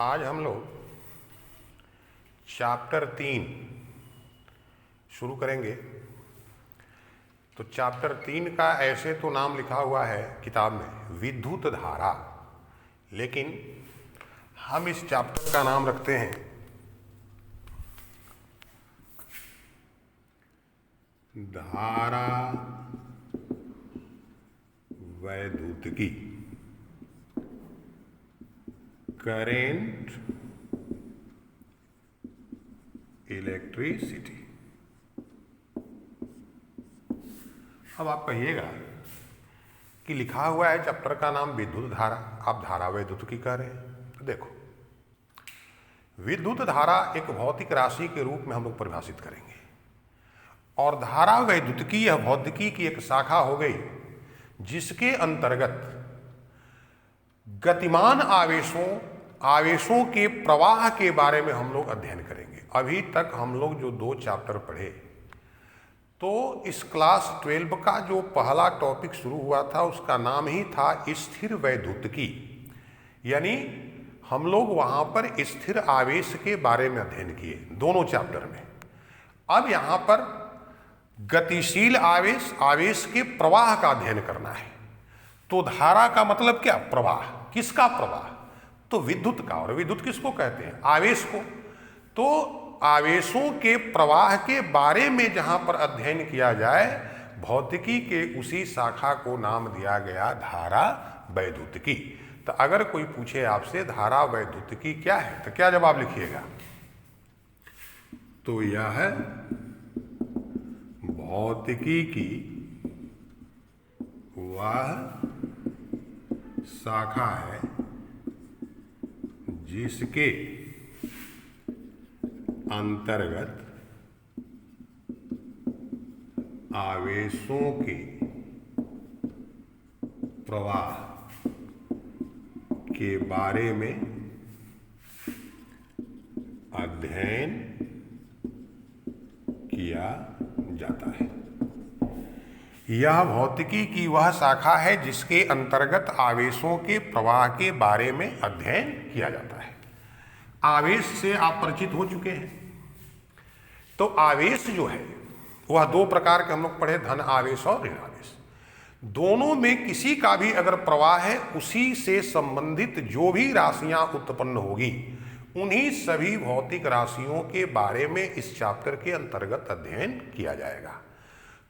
आज हम लोग चैप्टर 3 शुरू करेंगे। तो चैप्टर 3 का ऐसे तो नाम लिखा हुआ है किताब में विद्युत धारा, लेकिन हम इस चैप्टर का नाम रखते हैं धारा वैद्युतिकी, करेंट इलेक्ट्रिसिटी। अब आप कहिएगा कि लिखा हुआ है चैप्टर का नाम विद्युत धारा, आप धारा वैद्युतिकी कह रहे हैं। तो देखो, विद्युत धारा एक भौतिक राशि के रूप में हम लोग परिभाषित करेंगे, और धारा वैद्युतिकी यह भौतिकी की एक शाखा हो गई जिसके अंतर्गत गतिमान आवेशों के प्रवाह के बारे में हम लोग अध्ययन करेंगे। अभी तक हम लोग जो 2 चैप्टर पढ़े, तो इस क्लास 12 का जो पहला टॉपिक शुरू हुआ था उसका नाम ही था स्थिर वैद्युतिकी, यानी हम लोग वहाँ पर स्थिर आवेश के बारे में अध्ययन किए दोनों चैप्टर में। अब यहाँ पर गतिशील आवेश के प्रवाह का अध्ययन करना है। तो धारा का मतलब क्या? प्रवाह। किसका प्रवाह? तो विद्युत का। और विद्युत किसको कहते हैं? आवेश को। तो आवेशों के प्रवाह के बारे में जहां पर अध्ययन किया जाए, भौतिकी के उसी शाखा को नाम दिया गया धारा वैद्युतिकी। तो अगर कोई पूछे आपसे धारा वैद्युतिकी क्या है, तो क्या जवाब लिखिएगा? तो यह भौतिकी की वह शाखा है जिसके अंतर्गत आवेशों के प्रवाह के बारे में अध्ययन किया जाता है। यह भौतिकी की वह शाखा है जिसके अंतर्गत आवेशों के प्रवाह के बारे में अध्ययन किया जाता है। आवेश से आप परिचित हो चुके हैं। तो आवेश जो है वह 2 प्रकार के हम लोग पढ़े, धन आवेश और ऋण आवेश। दोनों में किसी का भी अगर प्रवाह है, उसी से संबंधित जो भी राशियां उत्पन्न होगी, उन्हीं सभी भौतिक राशियों के बारे में इस चैप्टर के अंतर्गत अध्ययन किया जाएगा।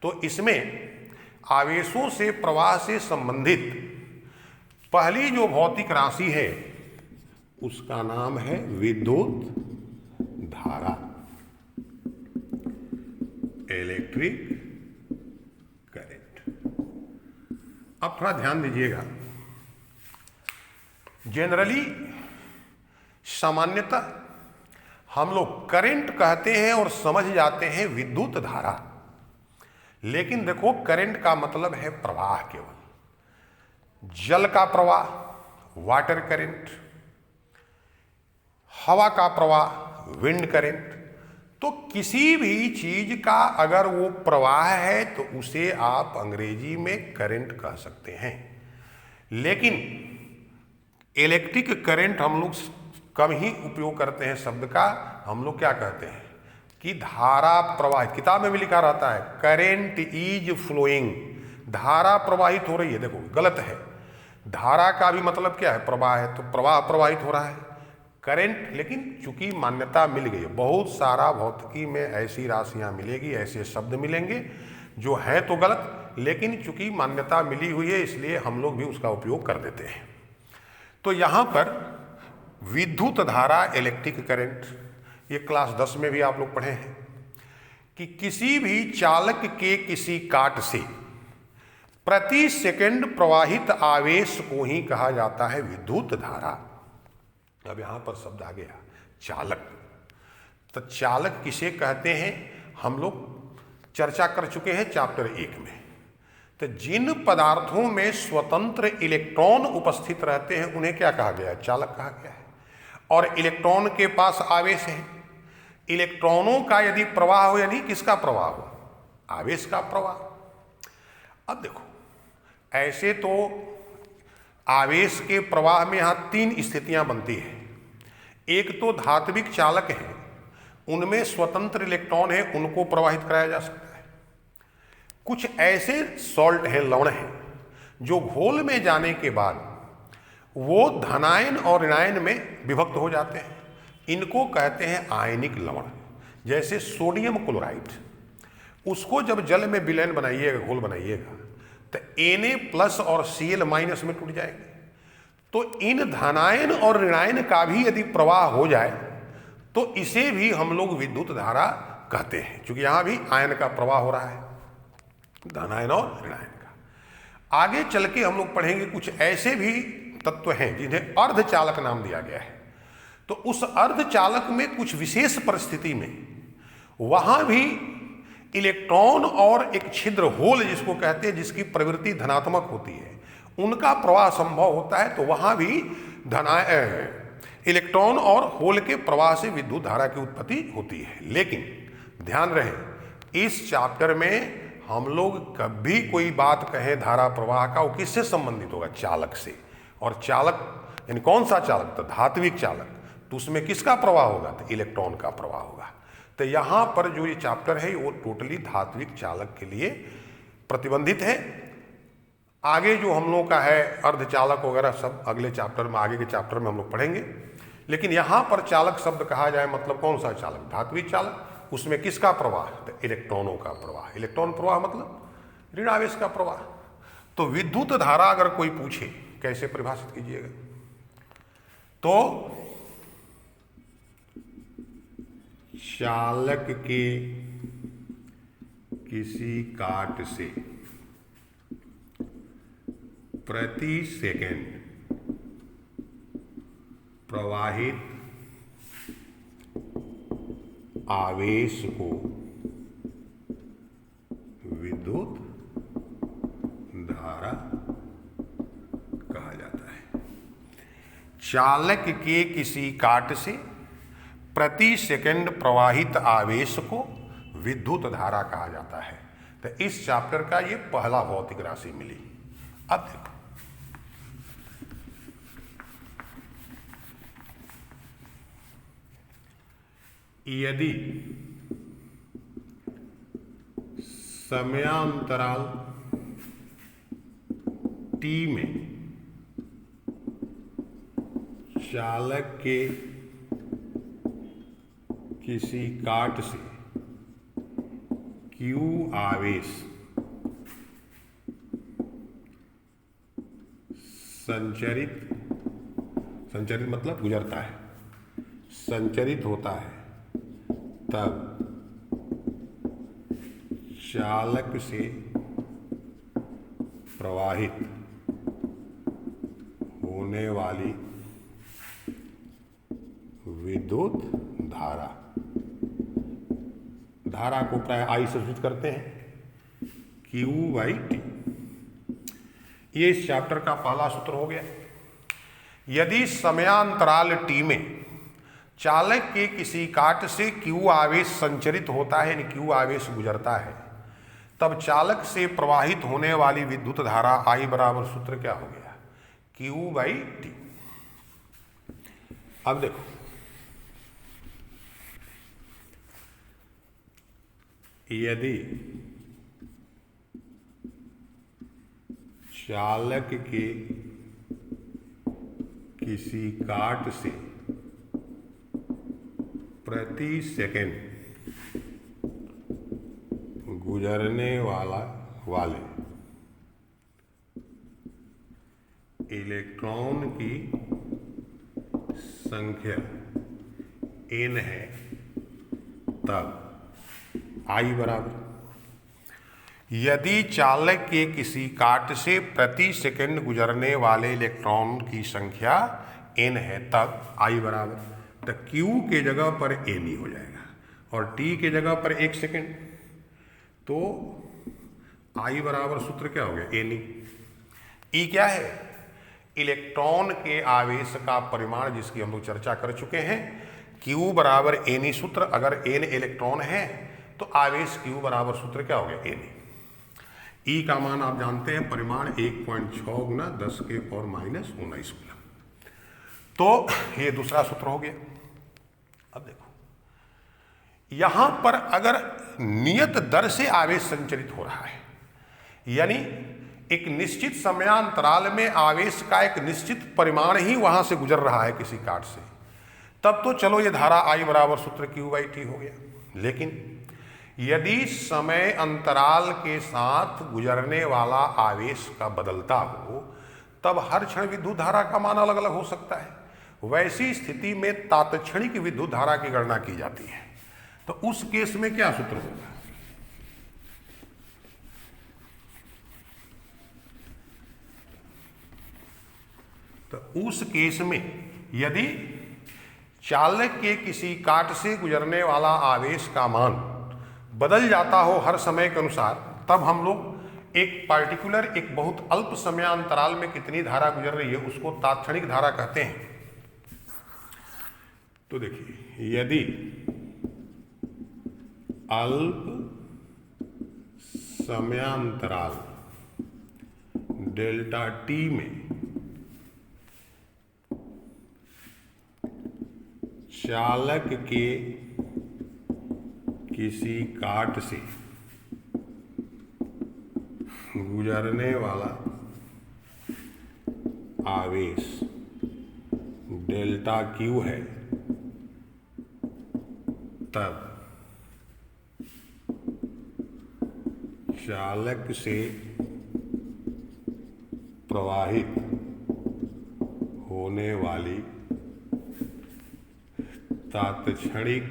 तो इसमें आवेशों से प्रवाह से संबंधित पहली जो भौतिक राशि है उसका नाम है विद्युत धारा, इलेक्ट्रिक करंट। अब थोड़ा ध्यान दीजिएगा। जनरली सामान्यतः हम लोग करंट कहते हैं और समझ जाते हैं विद्युत धारा, लेकिन देखो करंट का मतलब है प्रवाह। केवल जल का प्रवाह वाटर करंट, हवा का प्रवाह विंड करंट। तो किसी भी चीज का अगर वो प्रवाह है तो उसे आप अंग्रेजी में करंट कह सकते हैं। लेकिन इलेक्ट्रिक करंट हम लोग कम ही उपयोग करते हैं शब्द का। हम लोग क्या कहते हैं कि धारा प्रवाहित। किताब में भी लिखा रहता है करेंट इज फ्लोइंग, धारा प्रवाहित हो रही है। देखो गलत है। धारा का भी मतलब क्या है? प्रवाह है। तो प्रवाह प्रवाहित हो रहा है करंट। लेकिन चूंकि मान्यता मिल गई, बहुत सारा भौतिकी में ऐसी राशियां मिलेगी, ऐसे शब्द मिलेंगे जो है तो गलत, लेकिन चूंकि मान्यता मिली हुई है इसलिए हम लोग भी उसका उपयोग कर देते हैं। तो यहाँ पर विद्युत धारा, इलेक्ट्रिक करंट, ये क्लास 10 में भी आप लोग पढ़े हैं कि किसी भी चालक के किसी काट से प्रति सेकंड प्रवाहित आवेश को ही कहा जाता है विद्युत धारा। अब यहां पर शब्द आ गया चालक। तो चालक किसे कहते हैं हम लोग चर्चा कर चुके हैं चैप्टर 1 में। तो जिन पदार्थों में स्वतंत्र इलेक्ट्रॉन उपस्थित रहते हैं उन्हें क्या कहा गया है? चालक कहा गया है। और इलेक्ट्रॉन के पास आवेश है। इलेक्ट्रॉनों का यदि प्रवाह हो, यानी किसका प्रवाह हो? आवेश का प्रवाह। अब देखो, ऐसे तो आवेश के प्रवाह में यहां 3 स्थितियां बनती हैं। एक तो धात्विक चालक हैं, उनमें स्वतंत्र इलेक्ट्रॉन है, उनको प्रवाहित कराया जा सकता है। कुछ ऐसे सॉल्ट हैं, लवण हैं, जो घोल में जाने के बाद वो धनायन और ऋणायन में विभक्त हो जाते हैं। इनको कहते हैं आयनिक लवण। जैसे सोडियम क्लोराइड, उसको जब जल में विलयन बनाइएगा, घोल बनाइएगा, तो Na+ और Cl- में टूट जाएंगे। तो इन धनायन और ऋणायन का भी यदि प्रवाह हो जाए तो इसे भी हम लोग विद्युत धारा कहते हैं, क्योंकि यहां भी आयन का प्रवाह हो रहा है, धनायन और ऋणायन का। आगे चल के हम लोग पढ़ेंगे कुछ ऐसे भी तत्व हैं जिन्हें अर्धचालक नाम दिया गया है। तो उस अर्धचालक में कुछ विशेष परिस्थिति में वहां भी इलेक्ट्रॉन और एक छिद्र होल जिसको कहते हैं, जिसकी प्रवृत्ति धनात्मक होती है, उनका प्रवाह संभव होता है। तो वहां भी इलेक्ट्रॉन और होल के प्रवाह से विद्युत धारा की उत्पत्ति होती है। लेकिन ध्यान रहे, इस चैप्टर में हम लोग कभी कोई बात कहें धारा प्रवाह का, वो किससे संबंधित होगा? चालक से। और चालक यानी कौन सा चालक? तो धात्विक चालक। तो उसमें किसका प्रवाह होगा? तो इलेक्ट्रॉन का प्रवाह होगा। तो यहां पर जो ये चैप्टर है वो टोटली धात्विक चालक के लिए प्रतिबंधित है। आगे जो हम लोग का है अर्धचालक वगैरह सब अगले चैप्टर में, आगे के चैप्टर में हम लोग पढ़ेंगे। लेकिन यहां पर चालक शब्द कहा जाए मतलब कौन सा चालक? धात्विक चालक। उसमें किसका प्रवाह? तो इलेक्ट्रॉनों का प्रवाह। इलेक्ट्रॉन प्रवाह मतलब ऋण आवेश का प्रवाह। तो विद्युत धारा अगर कोई पूछे कैसे परिभाषित कीजिएगा? तो चालक के किसी काट से प्रति सेकंड प्रवाहित आवेश को विद्युत धारा कहा जाता है। चालक के किसी काट से प्रति सेकंड प्रवाहित आवेश को विद्युत धारा कहा जाता है। तो इस चैप्टर का ये पहला भौतिक राशि मिली। अब देखो, यदि समयांतराल T में चालक के किसी काट से Q आवेश संचरित मतलब गुजरता है, संचरित होता है, तब चालक से प्रवाहित होने वाली विद्युत धारा को प्राय I से सूचित करते हैं, Q/T। ये इस चैप्टर का पहला सूत्र हो गया। यदि समयांतराल T में चालक के किसी काट से Q आवेश संचरित होता है, यानी Q आवेश गुजरता है, तब चालक से प्रवाहित होने वाली विद्युत धारा I बराबर सूत्र क्या हो गया? Q/T। अब देखो, यदि चालक के किसी काट से प्रति सेकंड गुजरने वाले इलेक्ट्रॉन की संख्या n है, तब I बराबर, यदि चालक के किसी काट से प्रति सेकंड गुजरने वाले इलेक्ट्रॉन की संख्या n है, तब I बराबर, तो Q के जगह पर n हो जाएगा और T के जगह पर 1 सेकंड, तो I बराबर सूत्र क्या हो गया? n। E क्या है? इलेक्ट्रॉन के आवेश का परिमाण, जिसकी हम लोग चर्चा कर चुके हैं। Q बराबर n सूत्र, अगर n इलेक्ट्रॉन है तो आवेश Q बराबर सूत्र क्या हो गया? n। E का मान आप जानते हैं, परिमाण 1.6 × 10⁻⁻⁹ कूलम। तो ये दूसरा सूत्र हो गया। अब देखो यहां पर अगर नियत दर से आवेश संचरित हो रहा है, यानी एक निश्चित समयांतराल में आवेश का एक निश्चित परिमाण ही वहां से गुजर रहा है किसी काट से, तब तो चलो ये धारा I बराबर सूत्र Q/T हो गया। लेकिन यदि समय अंतराल के साथ गुजरने वाला आवेश का बदलता हो, तब हर क्षण विद्युत धारा का मान अलग अलग हो सकता है। वैसी स्थिति में तात्क्षणिक विद्युत धारा की गणना की जाती है। तो उस केस में क्या सूत्र होगा? तो उस केस में यदि चालक के किसी काट से गुजरने वाला आवेश का मान बदल जाता हो हर समय के अनुसार, तब हम लोग एक पार्टिकुलर, एक बहुत अल्प समयांतराल में कितनी धारा गुजर रही है उसको तात्क्षणिक धारा कहते हैं। तो देखिए, यदि अल्प समयांतराल डेल्टा टी में चालक के किसी काट से गुजरने वाला आवेश डेल्टा क्यू है, तब चालक से प्रवाहित होने वाली तात्क्षणिक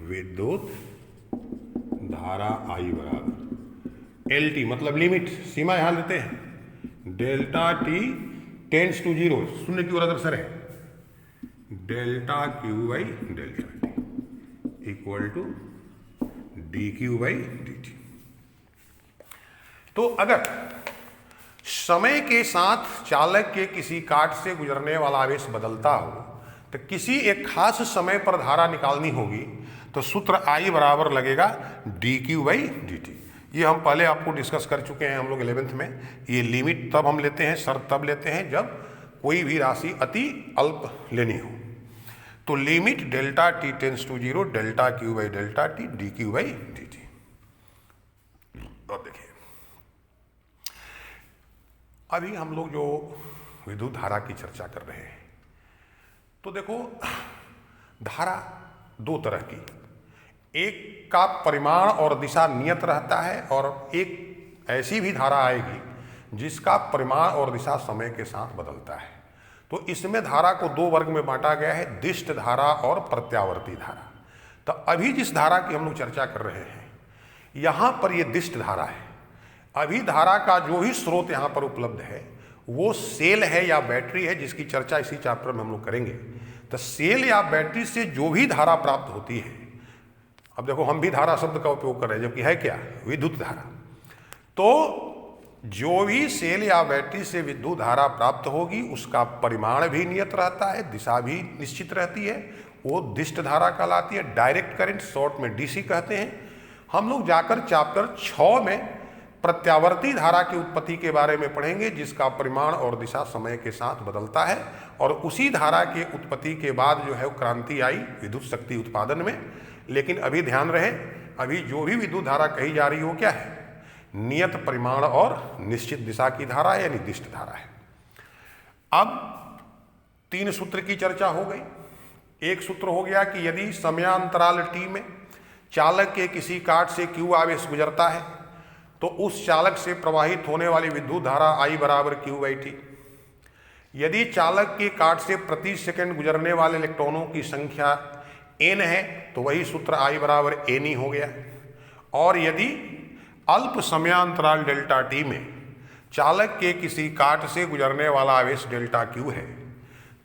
विद्युत धारा I बराबर LT, मतलब लिमिट, सीमा यहां लेते हैं, डेल्टा T टेंड्स टू 0, शून्य की ओर अग्रसर है, delta Q delta T equal to dQ/dt। तो अगर समय के साथ चालक के किसी काट से गुजरने वाला आवेश बदलता हो, तो किसी एक खास समय पर धारा निकालनी होगी, तो सूत्र I बराबर लगेगा dQ/dt। ये हम पहले आपको डिस्कस कर चुके हैं हम लोग 11th में। ये लिमिट तब हम लेते हैं, शर्त तब लेते हैं जब कोई भी राशि अति अल्प लेनी हो। तो limit delta T tends to 0 delta Q delta T dQ/dt। और देखिए, अभी हम लोग जो विद्युत धारा की चर्चा कर रहे हैं, तो देखो धारा दो तरह की, एक का परिमाण और दिशा नियत रहता है, और एक ऐसी भी धारा आएगी जिसका परिमाण और दिशा समय के साथ बदलता है। तो इसमें धारा को दो वर्ग में बांटा गया है, दिष्ट धारा और प्रत्यावर्ती धारा। तो अभी जिस धारा की हम लोग चर्चा कर रहे हैं, यहाँ पर ये दिष्ट धारा है। अभी धारा का जो भी स्रोत यहाँ पर उपलब्ध है वो सेल है या बैटरी है, जिसकी चर्चा इसी चैप्टर में हम लोग करेंगे। तो सेल या बैटरी से जो भी धारा प्राप्त होती है, अब देखो हम भी धारा शब्द का उपयोग कर रहे हैं, जबकि है क्या, विद्युत धारा। तो जो भी सेल या बैटरी से विद्युत धारा प्राप्त होगी उसका परिमाण भी नियत रहता है, दिशा भी निश्चित रहती है, वो दिष्ट धारा कहलाती है। डायरेक्ट करंट, शॉर्ट में डीसी कहते हैं। हम लोग जाकर चैप्टर 6 में प्रत्यावर्ती धारा की उत्पत्ति के बारे में पढ़ेंगे, जिसका परिमाण और दिशा समय के साथ बदलता है, और उसी धारा के उत्पत्ति के बाद जो है क्रांति आई विद्युत शक्ति उत्पादन में। लेकिन अभी ध्यान रहे, अभी जो भी विद्युत धारा कही जा रही है वो क्या है, नियत परिमाण और निश्चित दिशा की धारा यानी दिष्ट धारा है। अब 3 सूत्र की चर्चा हो गई। एक सूत्र हो गया कि यदि समयांतराल T में चालक के किसी काट से Q आवेश गुजरता है, तो उस चालक से प्रवाहित होने वाली विद्युत धारा I बराबर Q/T। यदि चालक के काट से प्रति सेकंड गुजरने वाले इलेक्ट्रॉनों की संख्या n है, तो वही सूत्र I बराबर n हो गया। और यदि अल्प समयांतराल डेल्टा T में चालक के किसी काट से गुजरने वाला आवेश डेल्टा Q है,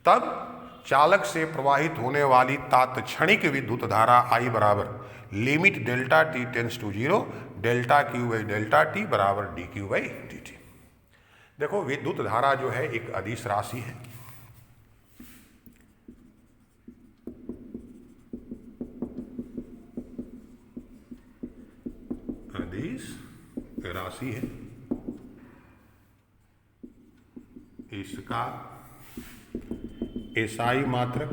तब चालक से प्रवाहित होने वाली तात्क्षणिक विद्युत धारा I बराबर limit delta T tends to 0 delta Q delta T बराबर dQ/dt। देखो विद्युत धारा जो है एक अदिश राशि है। अदिश राशि है। इसका एसआई मात्रक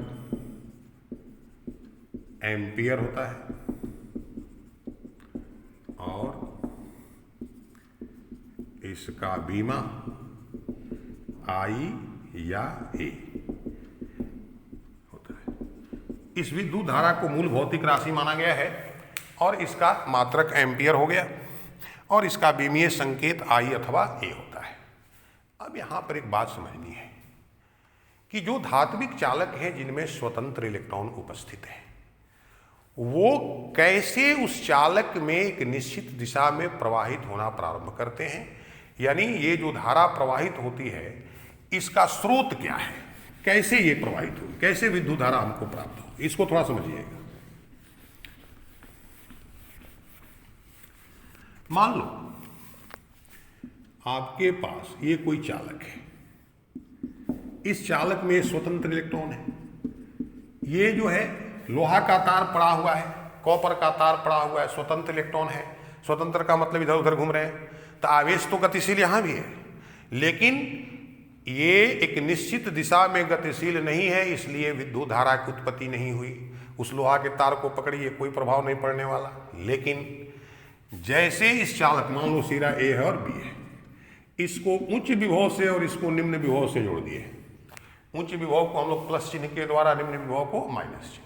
एम्पियर होता है और इसका बीमा आई या ए होता है। इस विद्युत धारा को मूल भौतिक राशि माना गया है और इसका मात्रक एम्पियर हो गया और इसका विमीय संकेत आई अथवा ए होता है। अब यहां पर एक बात समझनी है कि जो धात्विक चालक हैं जिनमें स्वतंत्र इलेक्ट्रॉन उपस्थित है, वो कैसे उस चालक में एक निश्चित दिशा में प्रवाहित होना प्रारंभ करते हैं, यानी ये जो धारा प्रवाहित होती है इसका स्रोत क्या है, कैसे ये प्रवाहित होगी, कैसे विद्युत धारा हमको प्राप्त हो, इसको थोड़ा समझिएगा। मान लो आपके पास ये कोई चालक है, इस चालक में स्वतंत्र इलेक्ट्रॉन है, ये जो है लोहा का तार पड़ा हुआ है, कॉपर का तार पड़ा हुआ है, स्वतंत्र इलेक्ट्रॉन है। स्वतंत्र का मतलब इधर उधर घूम रहे हैं, तो आवेश तो गतिशील यहां भी है, लेकिन ये एक निश्चित दिशा में गतिशील नहीं है, इसलिए विद्युत धारा की उत्पत्ति नहीं हुई। उस लोहा के तार को पकड़िए, कोई प्रभाव नहीं पड़ने वाला। लेकिन जैसे इस चालक, मान लो सिरा ए है और बी है, इसको उच्च विभव से और इसको निम्न विभव से जोड़ दिए। उच्च विभव को हम लोग प्लस चिन्ह के द्वारा, निम्न विभव को माइनस चिन्ह।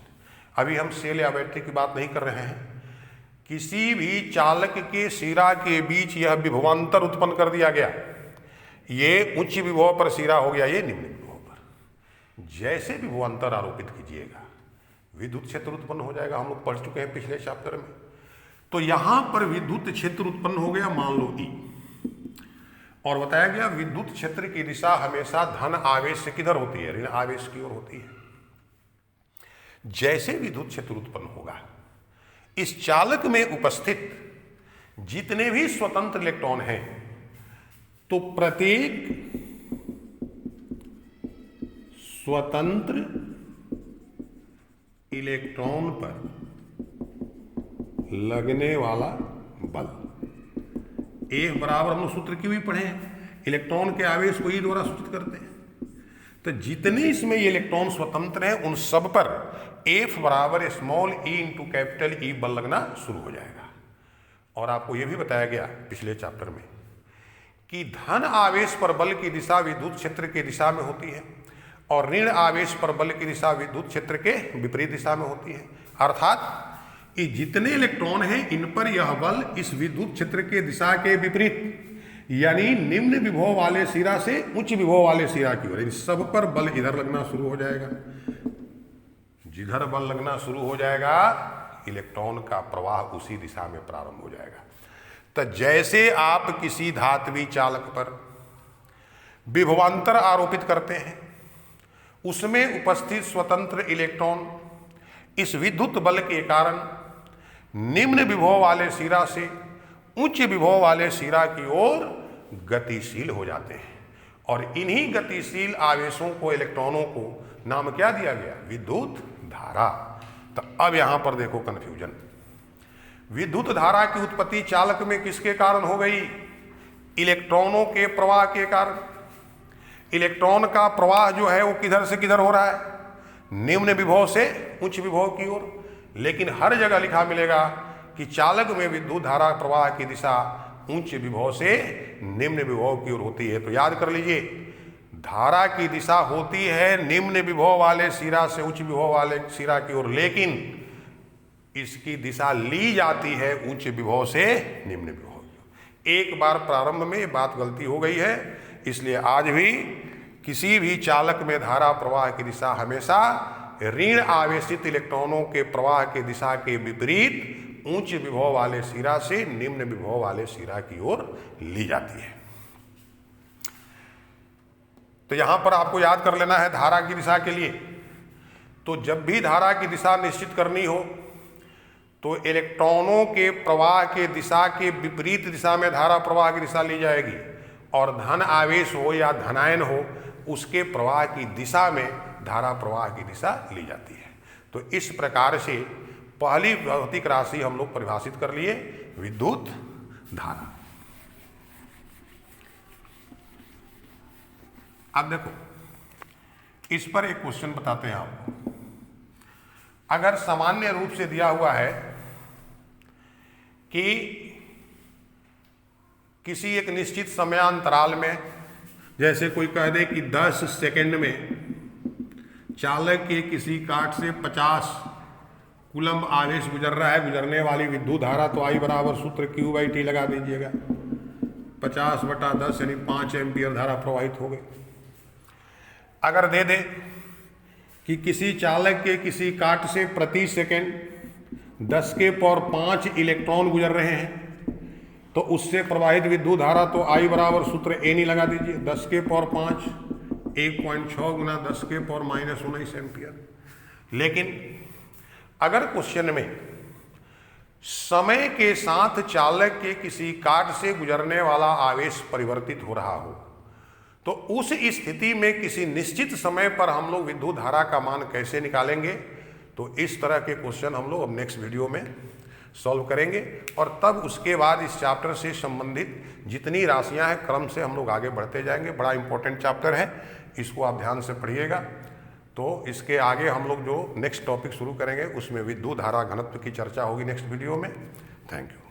अभी हम सेल या बैटरी की बात नहीं कर रहे हैं। किसी भी चालक के सिरा के बीच यह विभवांतर उत्पन्न कर दिया गया, ये उच्च विभव पर सिरा हो गया, ये निम्न विभव पर। जैसे विभवांतर आरोपित कीजिएगा विद्युत क्षेत्र उत्पन्न हो जाएगा। हम लोग पढ़ चुके हैं पिछले चैप्टर में। तो यहां पर विद्युत क्षेत्र उत्पन्न हो गया, मान लो ई, और बताया गया विद्युत क्षेत्र की दिशा हमेशा धन आवेश से किधर होती है, ऋण आवेश की ओर होती है। जैसे विद्युत क्षेत्र उत्पन्न होगा, इस चालक में उपस्थित जितने भी स्वतंत्र इलेक्ट्रॉन हैं, तो प्रत्येक स्वतंत्र इलेक्ट्रॉन पर लगने वाला बल, एक बराबर, हम सूत्र की भी पढ़े हैं, इलेक्ट्रॉन के आवेश को ई द्वारा सूचित करते हैं। तो जितने इसमें ये इलेक्ट्रॉन स्वतंत्र हैं उन सब पर F बराबर small E into capital E बल लगना शुरू हो जाएगा। और आपको यह भी बताया गया पिछले चैप्टर में कि धन आवेश पर बल की दिशा विद्युत क्षेत्र के दिशा में होती है और ऋण आवेश पर बल की दिशा विद्युत क्षेत्र के विपरीत दिशा में होती है। अर्थात ये जितने इलेक्ट्रॉन हैं इन पर यह बल इस विद्युत क्षेत्र के दिशा के विपरीत, यानी निम्न विभव वाले सिरा से उच्च विभव वाले सिरा की ओर, इन सब पर बल इधर लगना शुरू हो जाएगा। जिधर बल लगना शुरू हो जाएगा इलेक्ट्रॉन का प्रवाह उसी दिशा में प्रारंभ हो जाएगा। तो जैसे आप किसी धात्वी चालक पर विभवांतर आरोपित करते हैं, उसमें उपस्थित स्वतंत्र इलेक्ट्रॉन इस विद्युत बल के कारण निम्न विभव वाले सिरा से उच्च विभव वाले सिरा की ओर गतिशील हो जाते हैं और इन्हीं गतिशील आवेशों को, इलेक्ट्रॉनों को नाम क्या दिया गया, विद्युत धारा। तो अब यहां पर देखो कंफ्यूजन। विद्युत धारा की उत्पत्ति चालक में किसके कारण हो गई, इलेक्ट्रॉनों के प्रवाह के कारण। इलेक्ट्रॉन का प्रवाह जो है वो किधर से किधर हो रहा है, निम्न विभव से उच्च विभव की ओर। लेकिन हर जगह लिखा मिलेगा कि चालक में विद्युत धारा प्रवाह की दिशा उच्च विभव से निम्न विभव की ओर होती है। तो याद कर लीजिए, धारा की दिशा होती है निम्न विभव वाले सिरा से उच्च विभव वाले सिरा की ओर, लेकिन इसकी दिशा ली जाती है उच्च विभव से निम्न विभव की। एक बार प्रारंभ में ये बात गलती हो गई है, इसलिए आज भी किसी भी चालक में धारा प्रवाह की दिशा हमेशा ऋण आवेशित इलेक्ट्रॉनों के प्रवाह की दिशा के विपरीत उच्च विभव वाले सिरा से निम्न विभव वाले सिरा की ओर ली जाती है। तो यहां पर आपको याद कर लेना है धारा की दिशा के लिए। तो जब भी धारा की दिशा निश्चित करनी हो तो इलेक्ट्रॉनों के प्रवाह के दिशा के विपरीत दिशा में धारा प्रवाह की दिशा ली जाएगी और धन आवेश हो या धनायन हो उसके प्रवाह की दिशा में धारा प्रवाह की दिशा ली जाती है। तो इस प्रकार से पहली भौतिक राशि हम लोग परिभाषित कर लिए, विद्युत धारा। अब देखो, इस पर एक क्वेश्चन बताते हैं आपको। अगर सामान्य रूप से दिया हुआ है कि किसी एक निश्चित समयांतराल में, जैसे कोई कह दे कि 10 सेकंड में चालक के किसी काट से 50 कूलम्ब आवेश गुजर रहा है, गुजरने वाली विद्युत धारा, तो I बराबर सूत्र Q/T लगा दीजिएगा, 50/10 यानी 5 एम्पियर धारा प्रवाहित हो गई। अगर दे दे कि किसी चालक के किसी काट से प्रति सेकंड 10⁵ इलेक्ट्रॉन गुजर रहे हैं, तो उससे प्रवाहित विद्युत धारा, तो I बराबर सूत्र N लगा दीजिए, 10⁵ 1.6 गुना 10⁻⁻19 एम्पियर। लेकिन अगर क्वेश्चन में समय के साथ चालक के किसी काट से गुजरने वाला आवेश परिवर्तित हो रहा हो, तो उस स्थिति में किसी निश्चित समय पर हम लोग विद्युत धारा का मान कैसे निकालेंगे, तो इस तरह के क्वेश्चन हम लोग अब नेक्स्ट वीडियो में सॉल्व करेंगे। और तब उसके बाद इस चैप्टर से संबंधित जितनी राशियां हैं क्रम से हम लोग आगे बढ़ते जाएंगे। बड़ा इंपॉर्टेंट चैप्टर है, इसको आप ध्यान से पढ़िएगा। तो इसके आगे हम लोग जो नेक्स्ट टॉपिक शुरू करेंगे उसमें विद्युत धारा घनत्व की चर्चा होगी नेक्स्ट वीडियो में। Thank you.